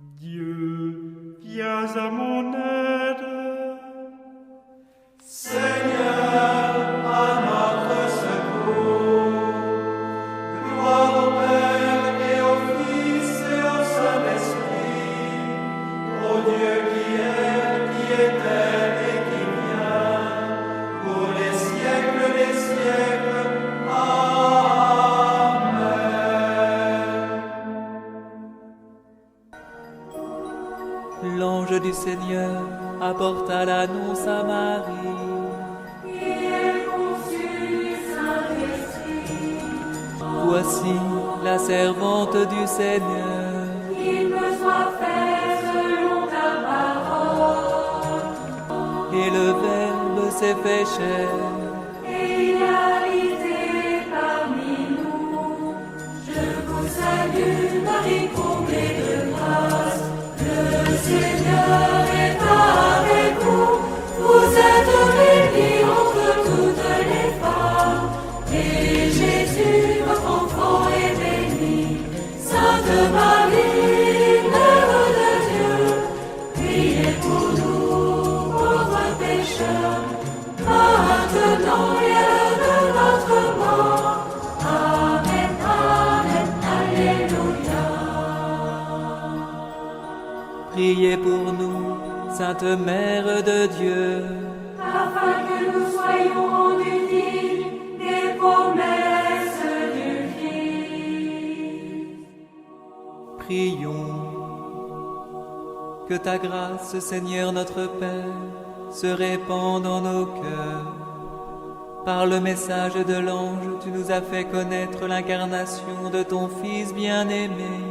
Dieu, viens à mon aide. Seigneur, à notre secours. Gloire au Père et au Fils et au Saint-Esprit, au Dieu qui était et qui vient, pour les siècles des siècles. Amen. L'ange du Seigneur apporta l'annonce à Marie. Voici la servante du Seigneur. Qu'il me soit fait selon ta parole. Et le Verbe s'est fait chair. Et il a habité parmi nous. Je vous salue, Marie, comblée de grâce. Le Seigneur est avec vous. Vous êtes bénie entre toutes les femmes. Et Jésus, votre enfant, est béni. Sainte Marie, Mère de Dieu, priez pour nous, pauvres pécheurs, maintenant et à l'heure de notre mort. Amen, Amen, Alléluia. Priez pour nous, Sainte Mère de Dieu. Afin que nous soyons rendus dignes des promesses du Christ. Prions. Que ta grâce, Seigneur notre Père, se répande dans nos cœurs. Par le message de l'ange, tu nous as fait connaître l'incarnation de ton Fils bien-aimé.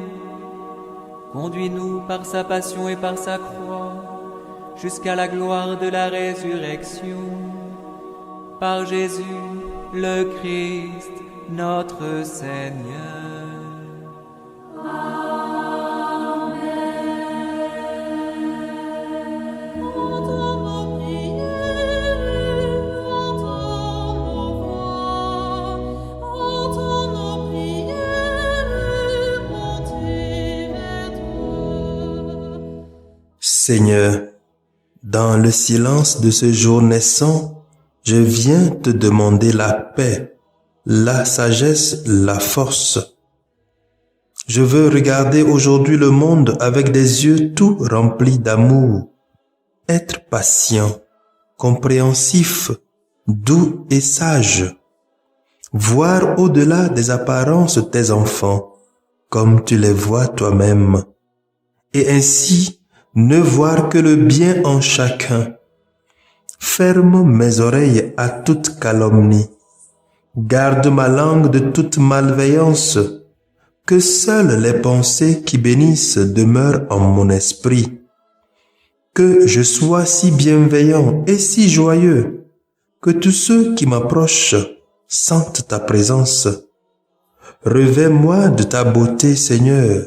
Conduis-nous par sa passion et par sa croix, jusqu'à la gloire de la résurrection. Par Jésus, le Christ, notre Seigneur. Seigneur, dans le silence de ce jour naissant, je viens te demander la paix, la sagesse, la force. Je veux regarder aujourd'hui le monde avec des yeux tout remplis d'amour, être patient, compréhensif, doux et sage, voir au-delà des apparences tes enfants, comme tu les vois toi-même, et ainsi ne voir que le bien en chacun. Ferme mes oreilles à toute calomnie. Garde ma langue de toute malveillance. Que seules les pensées qui bénissent demeurent en mon esprit. Que je sois si bienveillant et si joyeux, que tous ceux qui m'approchent sentent ta présence. Revêt-moi de ta beauté, Seigneur,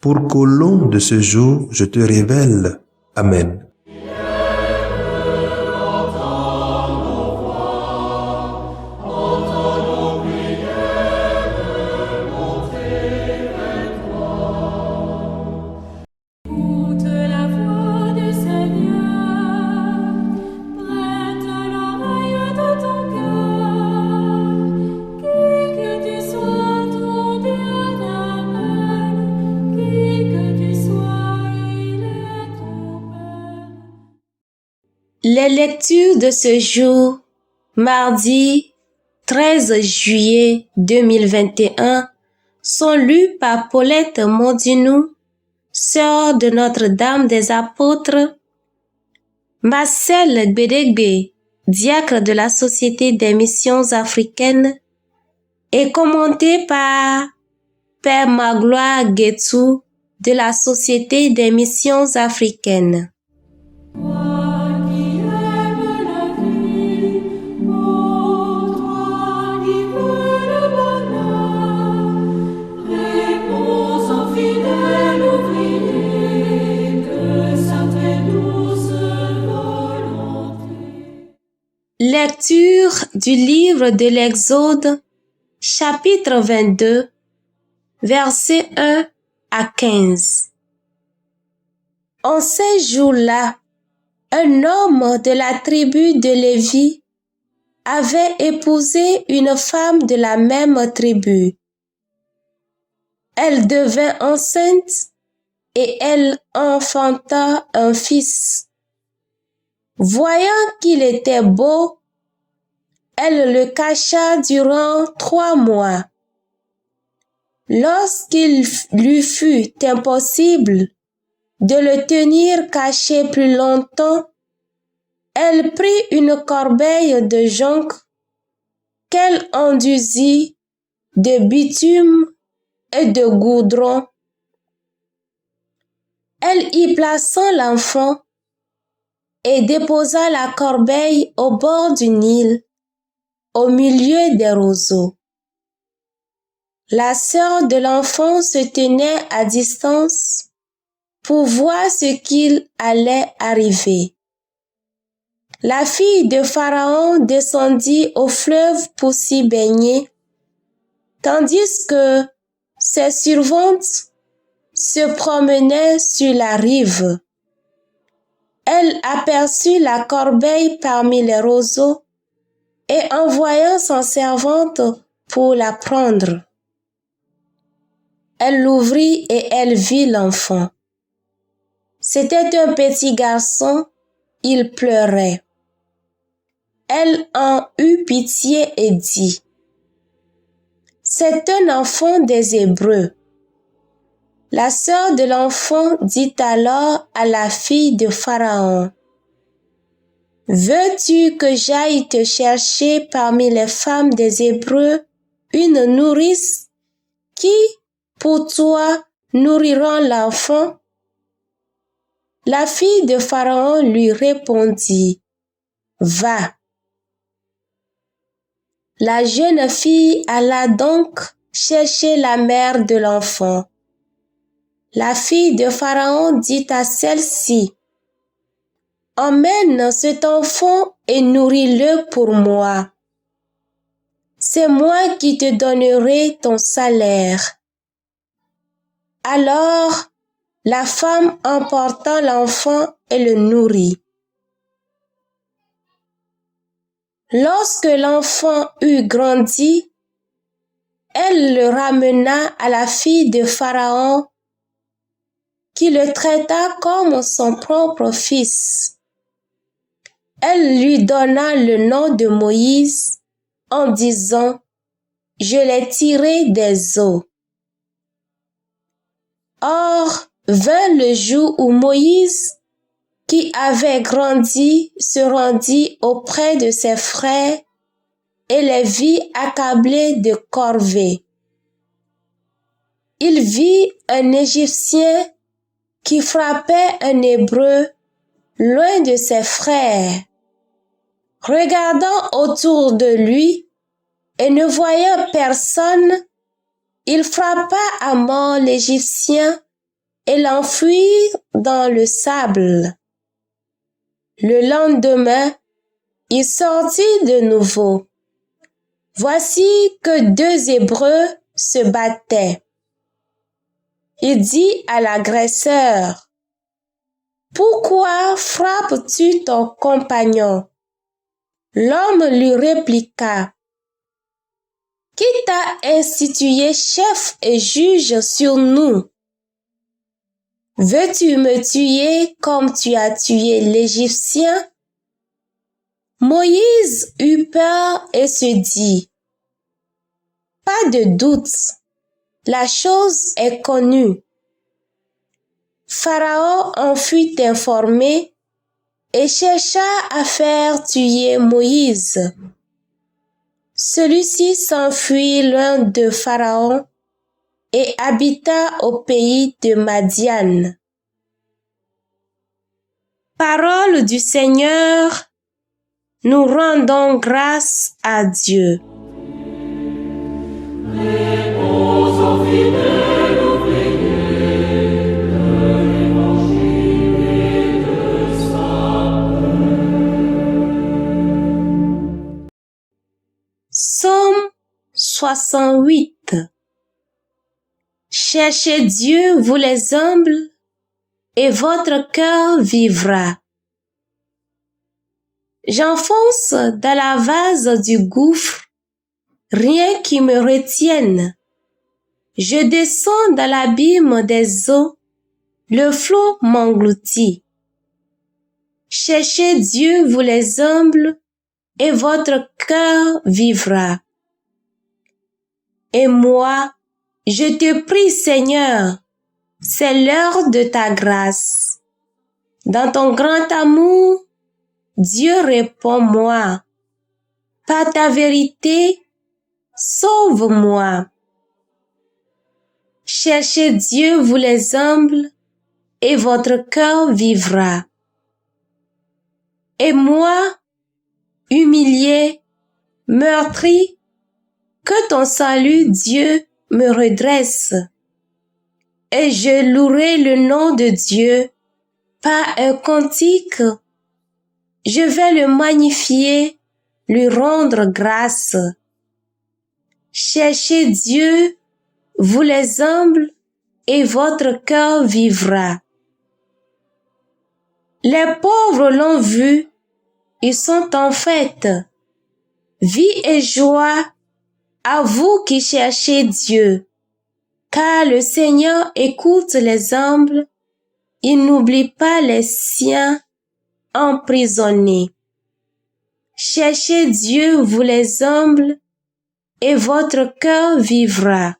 pour qu'au long de ce jour, je te révèle. Amen. Écoute la voix du Seigneur, prête l'oreille de ton cœur, qui que tu sois, ton Dieu t'appelle, qui que tu sois, il est ton Père. Les lectures de ce jour, mardi 13 juillet 2021, sont lues par Paulette Mondinou, sœur de Notre-Dame des Apôtres, Marcel Gbedegbe, diacre de la Société des Missions Africaines, et commentée par Père Magloire Guetou de la Société des Missions Africaines. Toi qui aimes la vie, ô toi qui veux le bonheur, réponds au fidèle ouvrier que sa très douce volonté. Lecture du livre de l'Exode, chapitre 22, versets 1 à 15. En ces jours-là, un homme de la tribu de Lévi avait épousé une femme de la même tribu. Elle devint enceinte et elle enfanta un fils. Voyant qu'il était beau, elle le cacha durant 3 mois. Lorsqu'il lui fut impossible de le tenir caché plus longtemps, elle prit une corbeille de jonc qu'elle enduisit de bitume et de goudron. Elle y plaça l'enfant et déposa la corbeille au bord du Nil, au milieu des roseaux. La sœur de l'enfant se tenait à distance pour voir ce qu'il allait arriver. La fille de Pharaon descendit au fleuve pour s'y baigner, tandis que ses servantes se promenaient sur la rive. Elle aperçut la corbeille parmi les roseaux et envoya son servante pour la prendre. Elle l'ouvrit et elle vit l'enfant. C'était un petit garçon, il pleurait. Elle en eut pitié et dit: « C'est un enfant des Hébreux. » La sœur de l'enfant dit alors à la fille de Pharaon: « Veux-tu que j'aille te chercher parmi les femmes des Hébreux une nourrice qui, pour toi, nourrira l'enfant? » La fille de Pharaon lui répondit: « Va. » La jeune fille alla donc chercher la mère de l'enfant. La fille de Pharaon dit à celle-ci: « Emmène cet enfant et nourris-le pour moi. C'est moi qui te donnerai ton salaire. » Alors, la femme emporta l'enfant et le nourrit. Lorsque l'enfant eut grandi, elle le ramena à la fille de Pharaon, qui le traita comme son propre fils. Elle lui donna le nom de Moïse en disant: « Je l'ai tiré des eaux. » Or, vint le jour où Moïse, qui avait grandi, se rendit auprès de ses frères et les vit accablés de corvée. Il vit un Égyptien qui frappait un Hébreu loin de ses frères. Regardant autour de lui et ne voyant personne, il frappa à mort l'Égyptien et l'enfuit dans le sable. Le lendemain, il sortit de nouveau. Voici que 2 Hébreux se battaient. Il dit à l'agresseur: « Pourquoi frappes-tu ton compagnon? » L'homme lui répliqua: « Qui t'a institué chef et juge sur nous? Veux-tu me tuer comme tu as tué l'Égyptien? » Moïse eut peur et se dit: « Pas de doute, la chose est connue. » Pharaon en fut informé et chercha à faire tuer Moïse. Celui-ci s'enfuit loin de Pharaon et habita au pays de Madian. Parole du Seigneur, nous rendons grâce à Dieu. Psaume 68. Cherchez Dieu, vous les humbles, et votre cœur vivra. J'enfonce dans la vase du gouffre, rien qui me retienne. Je descends dans l'abîme des eaux, le flot m'engloutit. Cherchez Dieu, vous les humbles, et votre cœur vivra. Et moi, je te prie, Seigneur, c'est l'heure de ta grâce. Dans ton grand amour, Dieu réponds-moi. Par ta vérité, sauve-moi. Cherchez Dieu, vous les humbles, et votre cœur vivra. Et moi, humilié, meurtri, que ton salut, Dieu, me redresse. Et je louerai le nom de Dieu par un cantique. Je vais le magnifier, lui rendre grâce. Cherchez Dieu, vous les humbles, et votre cœur vivra. Les pauvres l'ont vu, ils sont en fête. Vie et joie à vous qui cherchez Dieu, car le Seigneur écoute les humbles, il n'oublie pas les siens emprisonnés. Cherchez Dieu, vous les humbles, et votre cœur vivra.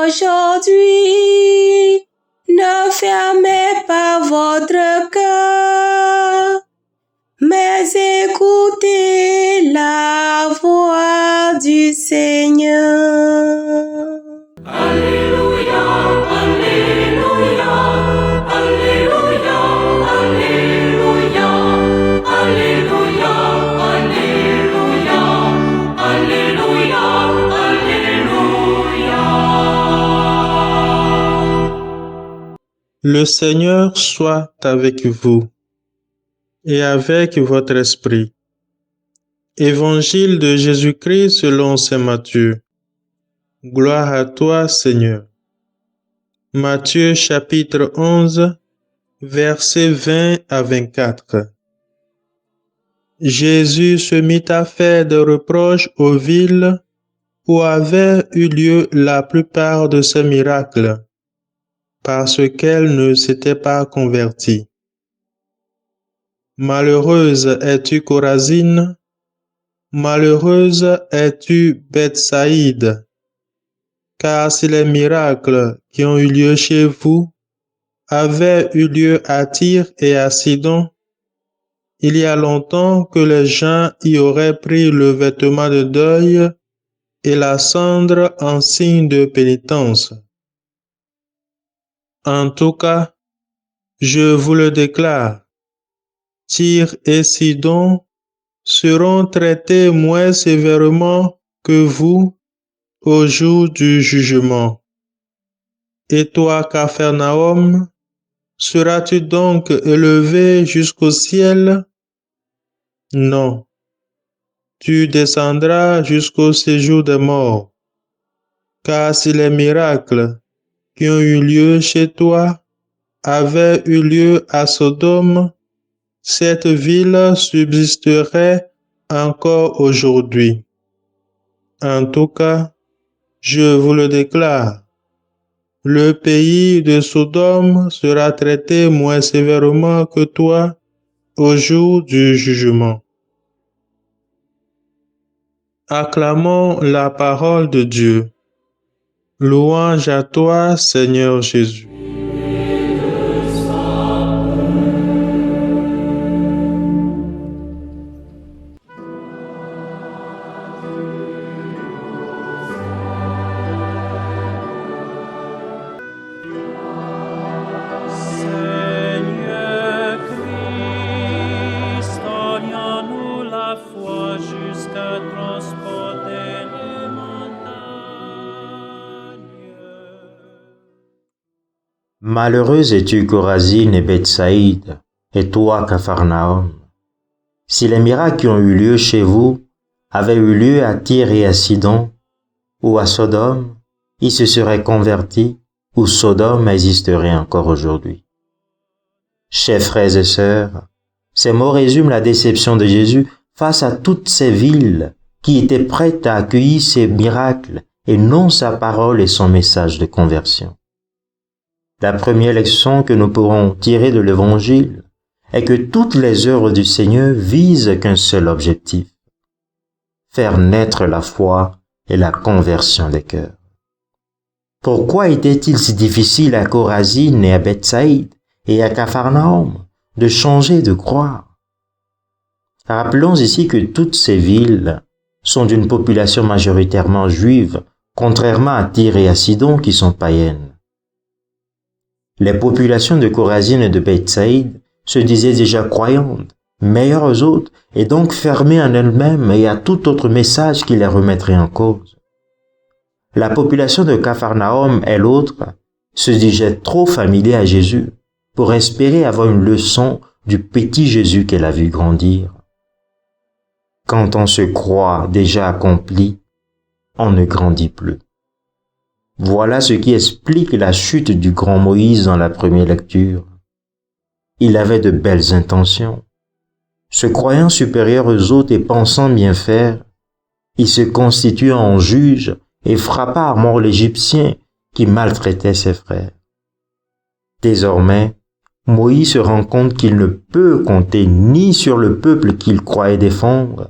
Aujourd'hui, ne fermez pas votre cœur, mais écoutez la voix du Seigneur. Alléluia, Alléluia, Alléluia, Alléluia, Alléluia, Alléluia, Alléluia, Alléluia. Le Seigneur soit avec vous et avec votre esprit. Évangile de Jésus-Christ selon saint Matthieu. Gloire à toi, Seigneur. Matthieu chapitre 11, versets 20 à 24. Jésus se mit à faire des reproches aux villes où avaient eu lieu la plupart de ses miracles, parce qu'elles ne s'étaient pas converties. Malheureuse es-tu, Chorazine, malheureuse es-tu, Bethsaïde, car si les miracles qui ont eu lieu chez vous avaient eu lieu à Tyr et à Sidon, il y a longtemps que les gens y auraient pris le vêtement de deuil et la cendre en signe de pénitence. En tout cas, je vous le déclare, Tyr et Sidon seront traités moins sévèrement que vous au jour du jugement. Et toi, Capharnaüm, seras-tu donc élevé jusqu'au ciel? Non, tu descendras jusqu'au séjour des morts. Car si les miracles qui ont eu lieu chez toi avaient eu lieu à Sodome, cette ville subsisterait encore aujourd'hui. En tout cas, je vous le déclare, le pays de Sodome sera traité moins sévèrement que toi au jour du jugement. Acclamons la parole de Dieu. Louange à toi, Seigneur Jésus. Seigneur Christ, donne-nous la foi jusqu'à transporter Malheureuse es-tu Chorazine et Bethsaïde, et toi Capharnaüm. Si les miracles qui ont eu lieu chez vous avaient eu lieu à Tyr et à Sidon, ou à Sodome, ils se seraient convertis, ou Sodome existerait encore aujourd'hui. Chers frères et sœurs, ces mots résument la déception de Jésus face à toutes ces villes qui étaient prêtes à accueillir ses miracles et non sa parole et son message de conversion. La première leçon que nous pourrons tirer de l'Évangile est que toutes les œuvres du Seigneur visent qu'un seul objectif: faire naître la foi et la conversion des cœurs. Pourquoi était-il si difficile à Chorazine et à Bethsaïde et à Capharnaüm de changer de croire? Rappelons ici que toutes ces villes sont d'une population majoritairement juive, contrairement à Tyr et à Sidon qui sont païennes. Les populations de Chorazine et de Bethsaïde se disaient déjà croyantes, meilleures aux autres, et donc fermées en elles-mêmes et à tout autre message qui les remettrait en cause. La population de Capharnaüm, elle autre, se disait trop familière à Jésus pour espérer avoir une leçon du petit Jésus qu'elle a vu grandir. Quand on se croit déjà accompli, on ne grandit plus. Voilà ce qui explique la chute du grand Moïse dans la première lecture. Il avait de belles intentions. Se croyant supérieur aux autres et pensant bien faire, il se constitua en juge et frappa à mort l'Égyptien qui maltraitait ses frères. Désormais, Moïse se rend compte qu'il ne peut compter ni sur le peuple qu'il croyait défendre,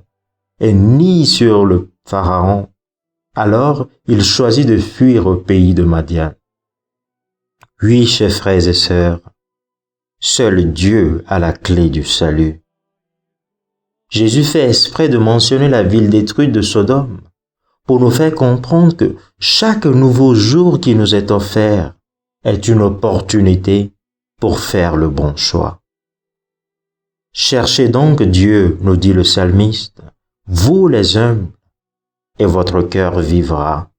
et ni sur le Pharaon. Alors, il choisit de fuir au pays de Madian. Oui, chers frères et sœurs, seul Dieu a la clé du salut. Jésus fait exprès de mentionner la ville détruite de Sodome pour nous faire comprendre que chaque nouveau jour qui nous est offert est une opportunité pour faire le bon choix. Cherchez donc Dieu, nous dit le psalmiste, vous les humbles, et votre cœur vivra.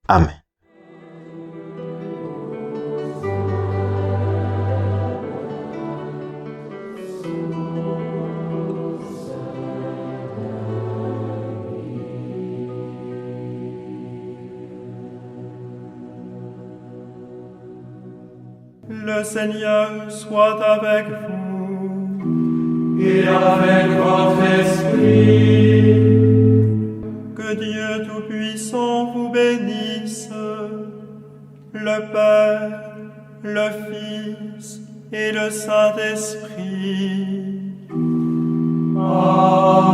Amen. Le Seigneur soit avec vous. Et avec votre esprit. Que Dieu Tout-Puissant vous bénisse, le Père, le Fils et le Saint-Esprit. Amen.